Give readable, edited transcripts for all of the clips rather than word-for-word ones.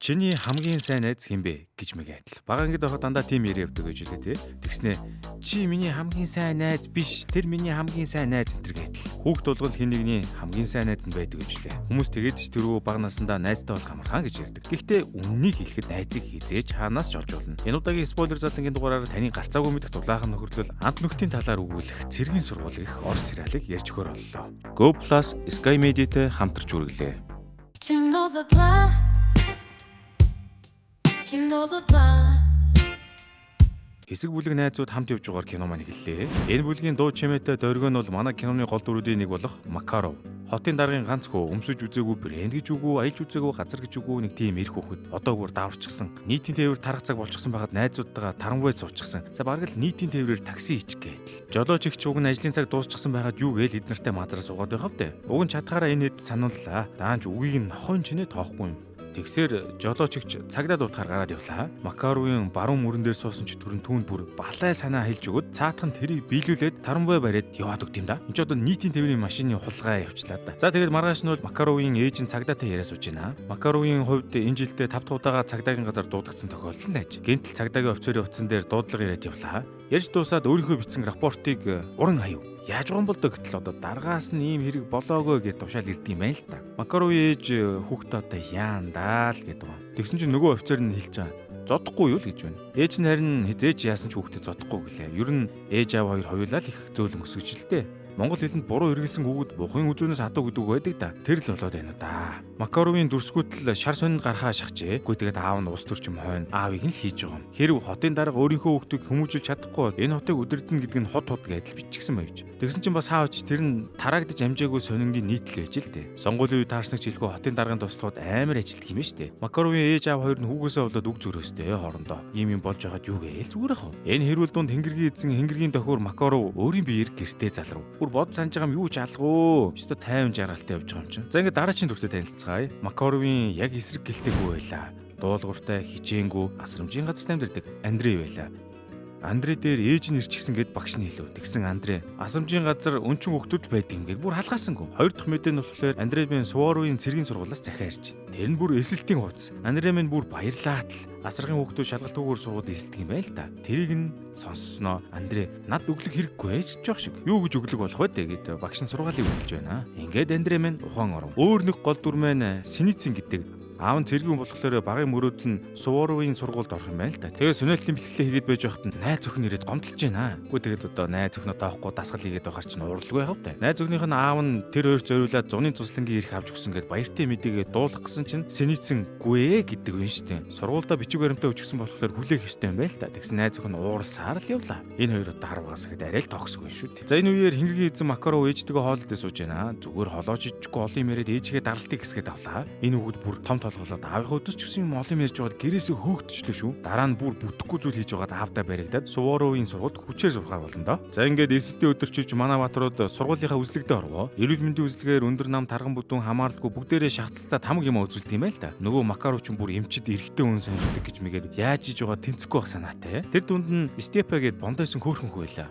Чиний хамгийн сайн найз хэн бэ гэж мэгээл. Бага ангид байхад дандаа тийм яриа явдаг гэж үлээ тий. Тэгснэ чи миний хамгийн сайн найз биш, тэр миний хамгийн сайн найз энэ төр гэдэл. Хүүхд болгол хин нэгний хамгийн сайн найз нь байдаг гэж үлээ. Хүмүүс тэгээд ч тэрөө бага насандаа найзтай болох амархан гэж ярьдаг. Гэхдээ үннийг хэлэхэд найзыг хизээж хаанаас ч олж болно. Энэ удаагийн спойлер задангийн дугаараар таны гарцаагүй мэдэх дулаахан нөхөрлөл анх нөхдийн талаар өгүүлэх цэргийн сургууль гэх ор сериалыг ярьж өгөр боллоо. Go Plus Sky Media-тэй хамтарч үргэлээ. Хэсэг бүлэг найзууд хамт явж байгаа кино маань эхэллээ. Энэ бүлгийн дуу чимээтэй дөргөө нь бол манай киноны гол дүрүүдийн нэг болох Макаров. Хотын даргын ганц хөө өмсөж үзээгүй брэнд гэж үгүй, аялж үзээгүй газар гэж үгүй нэг тийм эрх хөхөд одоо бүр даварчихсан. Нийтийн тээвэр тарах цаг болчихсон байгаад найзуудтайгаа таранвай суучихсан. За бараг л нийтийн тээврээр такси ичих гээл. Жолооч ихч уг нь ажлын цаг дуусчихсан байгаад юу гээл эднэртэй мазраа суугаад байх вэ? Уг нь чадхаараа энэ хэд санууллаа. Даанч үгийг нь нохойн чинээ тоохгүй юм. Тэгсээр жолоочигч цагдаа дуутахаар гараад явлаа. Макаровын баруун мөрөн дээр суусан ч түрэн түүнд бүр балай санаа хэлж өгöd цаатхан тэрийг биелүүлээд таранвай бариад яваад өгд юм да. Энд ч одоо нийтийн тээврийн машины хулгай явчлаа да. За тэгээд маргааш нь бол Макаровын ээж нь цагдаатай яриа сууж байна. Макаровын хувьд энэ жилдээ 5 дахь удаага цагдаагийн газар дуудагдсан тохиолдол нь аж. Гэнтэл цагдаагийн офицерын утсан дээр дуудлага яриад явлаа. Ярьж дуусаад өөрийнхөө бичсэн рапортыг уран хаяв. Яаж гон болдог гэтэл одоо даргаас нь ийм хэрэг болоогоо гэж тушаал ирдэг юм байна л та. Макаровын ээж хүүхдээ одоо яандаа л гэдэг юм. Тэгсэн чинь нөгөө офицер нь хэлж байгаа. Зодохгүй юу л гэж байна. Ээж нь харин хизээч яасан ч хүүхдээ зодохгүй гэлээ. Ер нь ээж аав хоёр хоёулаа л их зөөлөн өсгөж л дээ. Монгол хэлэнд буруу хэрэгэлсэн хүүхэд бухын үзүүнээс хатуу гэдэг байдаг да. Тэр л болоод байна да. Макаровын дүрсгүйтэл шар сонин гарахаа шахжээ. Гэхдээ тэгээд аав нь ус төрчм хойно аавыг нь л хийж байгаа юм. Хэрв хотын дарга өөрийнхөө хүүхдийг хүмүүжүүлж чадахгүй бол энэ хотыг удирдна гэдэг нь хот гэдэл биччихсэн байвч. Тэгсэн чинь бас хаавч тэр нь тараагдж амжаагүй сонингийн нийтлэл байж л дээ. Сонгуулийн үе таарсныг хэлэхгүй хотын даргын туслахад амар ажилтдаг юм шүү дээ. Макаровын ээж аав хоёр нь хүүгээсээ болоод үг зөрөөстэй хоорондоо. Ийм юм болж байгаад юу гээл зүгээр ах. Энэ хэрүүл дунд хэнгэргийн эзэн хэнгэргийн тохиор Макаров өөрийн биеэр гэртээ залрав. Бод санаж байгаа юм юу ч алгуу. Өстө 50 жаргалтай явж байгаа юм чинь. За ингээд дараагийн дүртэй танилцгаая. Макаровын яг эсрэг гэлтэйгүй байлаа. Дуулууртай, хичээнгүй, асрамжийн газар амьдардаг Андрей байлаа. Андрей дээр ээж нь ирчихсэн гэд багш нь хэлв. Тэгсэн Андрей асрамжийн газар өнчин хүүхдүүд байдаг юм гээд бүр халгаасангүй. Хоёр дахь мэдээ нь болохоор Андрейгийн Суворовын цэргийн сургуулиас захиарч. Тэр нь бүр эсэлтийн хуудас. Андрей минь бүр баярлаад л асаргын хүүхдүүд шалгалтгүйгээр суугаад эсэлдэг юм байл та. Тэрийг нь сонссноо Андрей над өглөх хэрэггүй гэж жоох шиг. Юу гэж өглөх болох вэ гэд багш нь сургаалыг өгүүлж байна. Ингээд Андрей минь ухаан оров. Өөр нэг гол дүр маань Синицин гэдэг. Аав нь цэргийн болохоор багын мөрөөд нь Суворовын сургуульд орох юм байна л да. Тэгээ сүнэлтийн бэлтгэлээ хийгээд байж байхад найз өхн ирээд гомдолж байна. Үгүй тэгээд одоо найз өхнөө таахгүй дасгал хийгээд байхаар чинь уралгүй яах вэ? Найз өхнийх нь аав нь тэр хоёр зориулаад зуны туслангийн ирэх авч өгсөн гэд баяртай мэдээгээ дуулах гэсэн чинь Синицэн гүй гэдэг юм шүү дээ. Сургуультай бичиг баримтаа өчгсөн болохоор хүлээх ёстой юм байна л да. Тэгсэн найз өхн уурсаар л явлаа. Энэ хоёр одоо 10-аас ихэд арай л токсгүй шүү дээ. За энэ үеэр хэнгэргийн эзэн Макаров ээжтэйгээ хоолойдоо сууж байна. Зүгээр холоож ичгүй олон юм яриад ээжигээ даралтыг хэсгээд авлаа. Энэ хүүхэд бүр том толголоод аавынхаа өдөрч гэсэн юм олон ярьж байгаад гэрээсээ хөөгдчихлээ шүү. Дараа нь бүр бүтэхгүй зүйл хийж байгаад аавдаа баригдаад Суворовын сургуульд хүчээр сурахаар болно доо. За ингээд эсэлтийн өдөрчиж манай баатарууд сургуулийнхаа үзлэгдээ орвоо. Эрүүл мэндийн үзлэгээр өндөр нам тарган бүдүүн хамаардаггүй бүгдээрээ шахацлаа тамаг юм үзүүлдэг юм байл та. Нөгөө Макаров ч бүр эмчид эрэгтэй хүн сонирхдаг гэж мэгээд яаж иж байгаа тэнцэхгүй байх санаатай. Тэр дунд нь Степа гээд бондойсон хөөхөн хөөйлаа.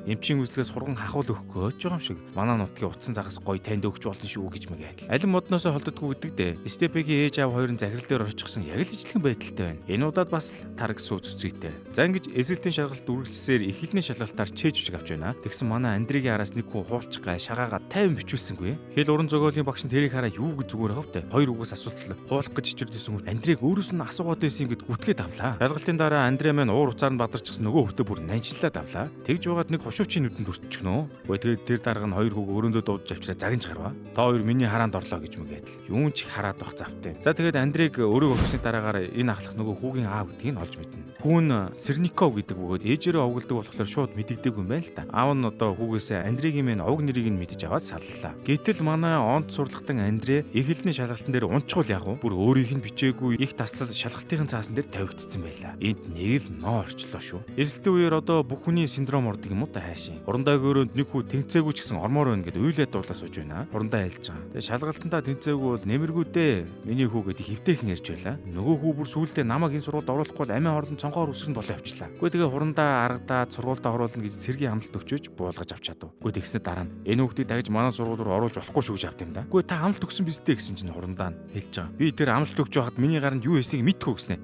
Эмчийн үзлэгээс хурган хахуул өгөх гэж байгаа юм шиг. Манай нутгийн утсан загас гоё танд өгч болно шүү гэж мэгээд. Алин модноосоо холддоггүй гэдэг дээ. Степегийн ээж аав хоёр нь захирал дээр орчихсон яг л ижлэгэн байдалтай байна. Энэ удаад бас тарагс үзцгээтэй. За ингэж эсэлтийн шалгалт үргэлжлсээр эхлэлний шалгалтаар чээж үжиг авч байна. Тэгсэн манай Андрегийн араас нэг хүн хуулч гай шагаагаа 50 бичүүлсэнгүй. Хэл уран зохиолын багш нь тэрийг хараа юу гэж зүгээр хавтай. Хоёр үгээс асуултал хуулах гэж чичирдсэн хүн Андрейг өөрөөс нь асуугаад байсан юм гэд гүтгээд авлаа. Шалгалтын дараа Андрей маань уур уцаар нь бадарчихсан нөгөө хөлтө бүр нанжлаад авлаа. Тэгж байгаад нэг хушуучийн нүдэнд хүрчихнө. Тэгээд тэр дарга нь хоёр хүүг өрөөндөө дуудаж авчираа загнаж гарва. Та хоёр миний хараанд орлоо гэж мэгээд. Юун ч хараад байх завтай. За тэгээд Андрейг өөрөө өгсөний дараагаар энэ ахлах нөгөө хүүгийн аав гэдгийг нь олж мэднэ. Хүүн Сэрников гэдэг бөгөөд ээжээрээ овголдог болохоор шууд мэдэгдээгүй юм байна л та. Аав нь одоо хүүгээс Андрейгийн мэн овг нэрийг нь мэдэж аваад саллаа. Гэтэл манай онц сурлагтан Андрей эхлэлний шалгалтын дээр унчгуул яг бүр өөрийнх нь бичээгүй их таслал шалгалтын цаасан дээр тавигдсан байлаа. Энд нэг л ноо орчлоо шүү. Эсэлтийн үеэр одоо бүх хүний синдром ордог юм уу та? хурандаа хайшин. Хурандаа гөрөөнд нэг хүү тэнцээгүй ч гэсэн ормоор байна гэд уйлаад дуулаа сууж байна. Хурандаа хэлж байгаа. Тэгээ шалгалтандаа тэнцээгүй бол нэмэргүй дээ. Миний хүү гэдэг хөвтэйхэн ярьж байла. Нөгөө хүү бүр сүулдэ намайг энэ сургуульд оруулахгүй бол амиа хорлон цонхоор үсгэн болоо явчлаа. Үгүй тэгээ хурандаа аргадаа сургуульд оруулна гэж цэргийн амлалт өгчөөж буулгаж авч чадав. Үгүй тэгснэ дараа нь энэ хүүхдийг дагж манай сургууль руу оруулж болохгүй шүү гэж авт юм да. Үгүй та амлалт өгсөн биз дээ гэсэн чинь хурандаа хэлж байгаа. Би тэр амлалт өгч байхад миний гаранд юу хийснийг мэдхгүй гэснэ.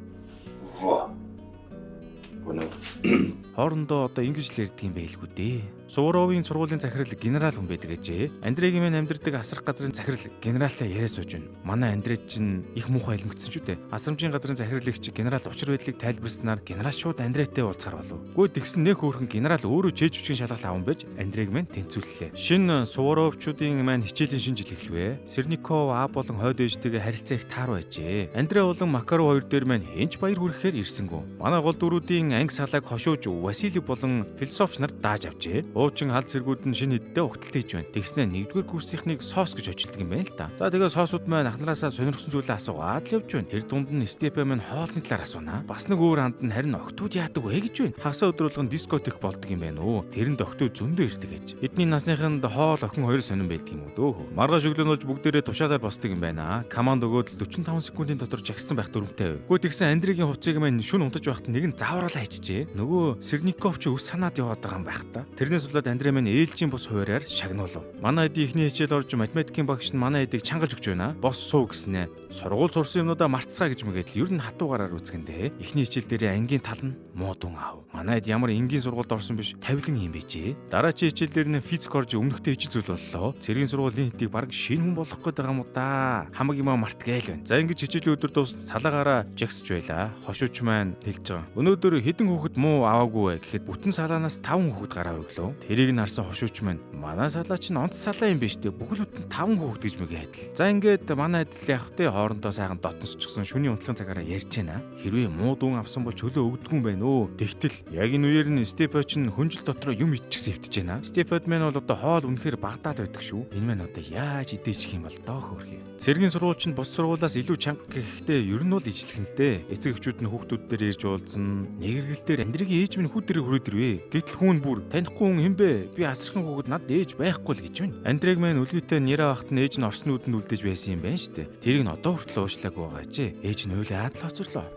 Хоорондоо одоо ингэж л ярьдаг юм байлгүй дээ. Суворовын сургуулийн захирал генерал хүн байдаг гэжээ. Андрегийн мэн амьдардаг асрах газрын захирал генералаа яриа сууж байна. Манай Андрей чинь их муухай илмэгдсэн шүү дээ. Асрамжийн газрын захиралагч генерал учир байдлыг тайлбарснаар генерал шууд Андрейтэй уулзахаар болов. Гэхдээ тэгсэн нэг хөөрхөн генерал өөрөө чээж үчгийн шалгалт аван байж Андрейг мэн тэнцвүүллээ. Шинэ Суворовчуудын мэн хичээлийн шинэ жил эхлэвэ. Серников А болон хойд ээжтэйгээ харилцаа их таар байжээ. Андрей болон Макаров хоёр дээр мэн хэнч баяр хүргэхээр ирсэнгүү. Манай гол дөрүүдийн анги салааг хошууж Василий болон философч нар дааж авчээ. Уучин хал цэргүүд нь шинэ хэдтэй огтолтой хийж байна. Тэгснэ нэгдүгээр курсынхныг соос гэж очилдог юм байна л да. За тэгээ соосууд маань ахнараасаа сонирхсан зүйлээ асуугаад л явж байна. Тэр дунд нь Степен маань хоолны талаар асууна. Бас нэг өөр ханд нь харин октод яадаг вэ гэж байна. Хагасаа өдрөлгөн дискотек болдог юм байна уу? Тэрэнд октод зөндөө ирдэг гэж. Эдний насныханд хоол охин хоёр сонирн байдаг юм уу дөө. Маргааш өглөөнөж бүгдээрээ тушаалаар босдог юм байна. Команд өгөөд 45 секундын дотор жагссан байх дүрмтэй байв. Гэхдээ тэгсэн Андрегийн хувцсыг маань шүн унтаж байхад нэг нь заавраалаа хийчихжээ. Нөгөө Серников ч ус санаад яваад байгаа юм байх та. Тэрнээс болоод Андрей маань ээлжийн бус хуваараар шагнуулв. Манай эдийн ихний хичээл орж математикийн багш нь манай эдийг чангалж өгч байна. Бос суу гэснэ. Сургууль сурсан юмнуудаа мартцгаа гэж мэгээд ер нь хатуугаараар үзгэндээ. Ихний хичээл дээр ангийн тал нь муудун аав. Манай эд ямар энгийн сургуульд орсон биш тавилан юм байжээ. Дараачийн хичээл дээр нь физик орж өмнөхтэй ижил зүйл боллоо. Цэргийн сургуулийн хэтийг баг шинэ хүн болох гээд байгаа юм уу да. Хамаг юм мартгээл байна. За ингэж хичээлийн өдөр дуусна салаагаараа жагсаж байла. Хошууч маань хэлж байгаа. Өнөөдөр хэдэн хүүхэд муу аваагүй вэ гэхэд бүтэн салаанаас 5 хүүхэд гараа өглөө. Тэрийг нь харсан хошууч маань манай салаа чинь онц салаа юм биш үү? Бүхэл бүтэн 5 хүүхэд гэж мэгээ адил. За ингээд манай адил явах те хоорондоо сайхан дотносчихсон шүний унтлан цагаараа ярьж байна. Хэрвээ муу дуун авсан бол чөлөө өгдөг юм байна өө. Тэгтэл яг энэ үеэр нь Степоч нь хүнжил дотроо юм иччихсэн хэвтэж байна. Степод маань бол одоо хоол үнэхээр багтаад байдаг шүү. Энэ маань одоо яаж идэж их юм бол доо хөөрхий. Цэргийн сургууль чинь бус сургуулаас илүү чанга гэхдээ ер нь бол ижлэх нь дээ. Эцэг эхчүүд нь хүүхдүүд дээр ирж уулзсан. Нэгэргэлтээр Андрегийн ээж минь хүүхдэрийг хүрээд ирвэ. Гэтэл хүн бүр танихгүй хүн хэмбэ? Би асрахын хүүхэд над ээж байхгүй л гэж байна. Андрейг маань үлгийтэй нэрээ ахт нь ээж нь орснууданд үлдээж байсан юм байна штэ. Тэрийг нь одоо хүртэл уушлаагүй байгаа чи. Ээж нь уйлаад л хоцорлоо.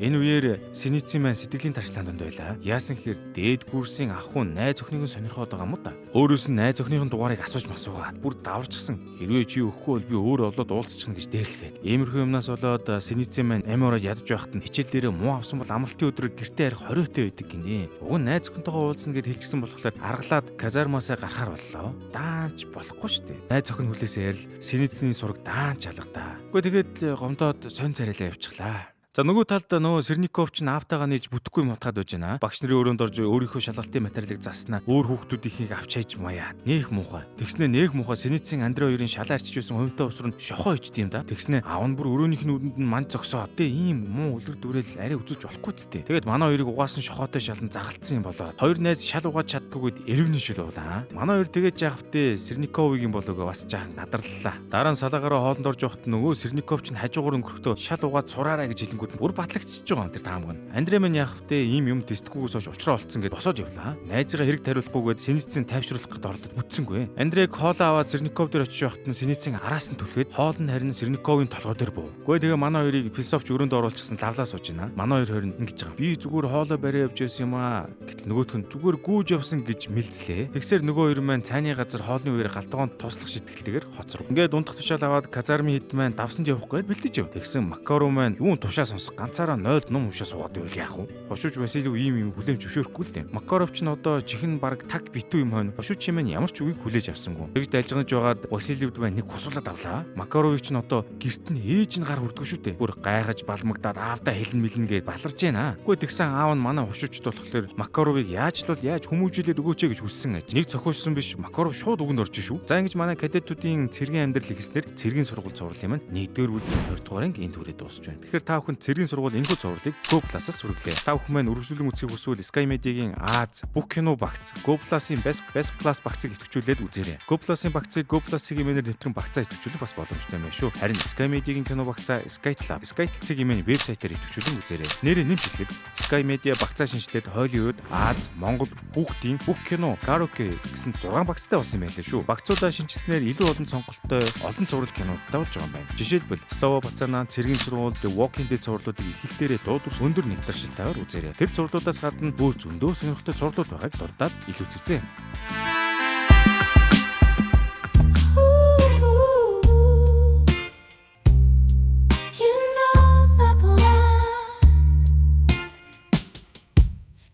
Энэ үеэр Синицын маань сэтгэлийн тарчлаанд байлаа. Яасан гэхээр дээд курсын ах хүн найз охиныг сонирхоод байгаа юм да. Өөрөөс нь найз охиныхын дугаарыг асууж масуугаад бүр даварчсан. Хэрвээ чи өгөхгүй бол би өөр олоод уулзчихна гэж дээрлэхэд. Иймэрхүү юмнаас болоод Синицын маань амиороо ядаж байхад нь хичээл дээрээ муу авсан бол амралтын өдрөөр гэртээ арих 20-тэй байдаг гинэ. Уг нь найз охинтойгоо уулзна гэд хэлчихсэн болохоор аргалаад казармаасаа гарахаар боллоо. Даанч болохгүй шүү дээ. Найз охин хүлээсээр л Синицний сураг даанч алгадаа. Гэхдээ тэгээд гомдоод сонь царайлаа явчихлаа. За нөгөө талд нөгөө Серников ч наавтайгаа нээж бүтэхгүй юм утгаад байж байна. Багш нарын өрөөнд орж өөрийнхөө шалгалтын материалыг заснаа өөр хүүхдүүдийнхийг авч хайж маяад. Нээх муухай. Тэгснэ нээх муухай Синицын Андрей хоёрын шалаа арчиж байсан хувьтай усрын шохоо ичт юм да. Тэгснэ аав нь бүр өрөөнийх нь үдэнд нь манд зогсоод тэ ийм муу үлгэр дүрэл арай үзүүлж болохгүй зү. Тэгээд манай хоёрыг угаасан шохоотой шалан загалтсан юм болоод хоёр найз шал угаад чаддгүйгээд эргэн шил уулаа. Манай хоёр тэгээд жаахвтээ Серниковыг болоог бас жаахан надарлалаа. Дараа нь салаагаараа хоолнд орж явахт нөгөө Серников ч хажуугаар өнгөрөхдөө шал угаад сураарай гэж хэлэнгүүт бүр батлагдчихж байгаа юм тэр таамаг нь. Андрей маань яах вэ? Ийм юм тестгүйгээс хойш уучраа олцсон гэд босоод явлаа. Найзыгаа хэрэг тариулахгүйгээд Синицын тайвшруулах гэд оролдод бүтсэнгүй. Андрейг хоолоо аваад Серников дээр очиж явахт нь Синицын араас нь түлхээд хоол нь харин Серниковын толгой дээр буув. Гэхдээ тэгээ манай хоёрыг философч өрөөнд оруулчихсан лавлаа сууж байна. Манай хоёр хорин ингэж байгаа. Би зүгээр хоолоо бариа явж байсан юм аа. Гэтэл нөгөөх нь зүгээр гүүж явсан гэж мэлзлээ. Тэгсээр нөгөө хоёр маань цайны газар хоолны үеэр галтгоонд туслах шитгэлтэйгээр хоцров. Ингээд унтах тушаал аваад казармын хэд маань давсанд явах гээд бэлдэж яв. Тэгсэн Макаров маань юун тушаа сонсох ганцаараа 0 ном уншаа суугаад байвал яах вэ? Хошууч Василий ийм хүлээмж зөвшөөрөхгүй л дээ. Макаров ч нь одоо чихэн баг таг битүү юм хойно хошууч юм ямар ч үгийг хүлээж авсангүй. Тэгж дайжгаж байгаад Василийд маань нэг хусуулаад авлаа. Макаровыг ч нь одоо гэрт нь ээж нь гар хүрдгүү шүү дээ. Бүр гайхаж балмагдаад аавдаа хэлэн мэлнэ гэж баларж байна. Үгүй тэгсэн аав нь манай хошуучд болохоор Макаровыг яаж хүмүүжүүлээд өгөөч гэж хүссэн аж. Нэг цохиулсан биш Макаров шууд үгэнд орж шүү. За ингэж манай кадетуудын цэргийн амьдрал ихснэр цэргийн сургууль зурлал юм. 1-р бүлгийн 20 дугаар анги энэ түрээд дуусч байна. Тэгэхээр та бүхэн цэргийн сургууль энэхүү зурлыг Go Plus-аас хүргэлээ. Та бүхэн маань үргэлжлүүлэн үзэх хүсвэл Sky Media-гийн Аз бүх кино багц Go Plus-ийн Best Plus багцыг идэвхжүүлээд үзээрэй. Go Plus-ийн багцыг Go Plus-ийн имэйнээр нэвтрэн багцаа идэвхжүүлэх бас боломжтой юм байна шүү. Харин Sky Media-гийн кино багцаа SkyTlab-ийн имэйн вебсайтаар идэвхжүүлэн үзээрэй. Нэрээ нэмж хэлэхэд Sky Media багцаа шинжилээд Hollywood, Аз, Монгол хүүхдийн бүх кино, karaoke гэсэн 6 багцтай болсон юм байлаа шүү. Багцуудаа шинжилснээр илүү олон сонголттой олон зураг кинодтай болж байгаа юм байна. Жишээлбэл Слова Бацаана, цэргийн сургууль, The Walking Dead зурлуудыг их хэлээрээ дуудвар өндөр нэгтршилтайгаар үзээрэй. Тэр зурлуудаас гадна өөр зөндөө сонирхолтой зурлууд байгааг дурдаад илүү үзье.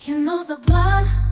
You know the blood.